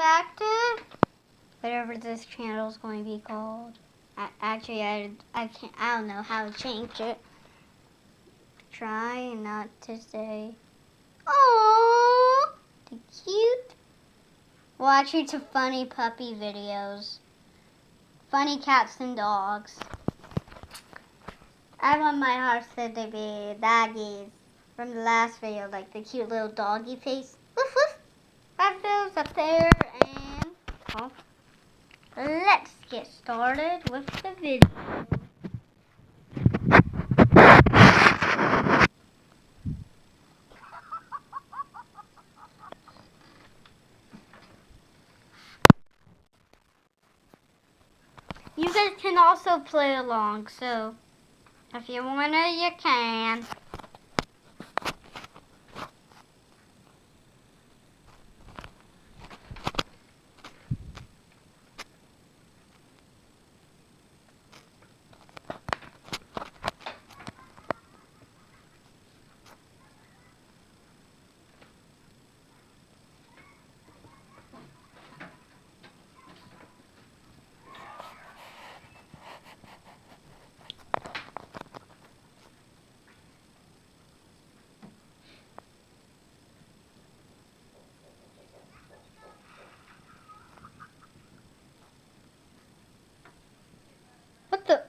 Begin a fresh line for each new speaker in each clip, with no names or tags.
back to whatever this channel is going to be called. Actually, I can't. I don't know how to change it. Try not to say. Aww, the cute. Well, actually, to funny puppy videos, funny cats and dogs. I want my hearts to be doggies from the last video, like the cute little doggy face. Woof woof. Have those up there, and well, let's get started with the video. You guys can also play along, so if you wanna, you can. What the?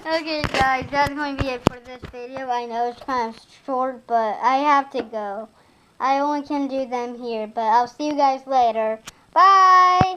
Okay, guys, that's going to be it for this video. I know it's kind of short, but I have to go. I only can do them here, but I'll see you guys later. Bye!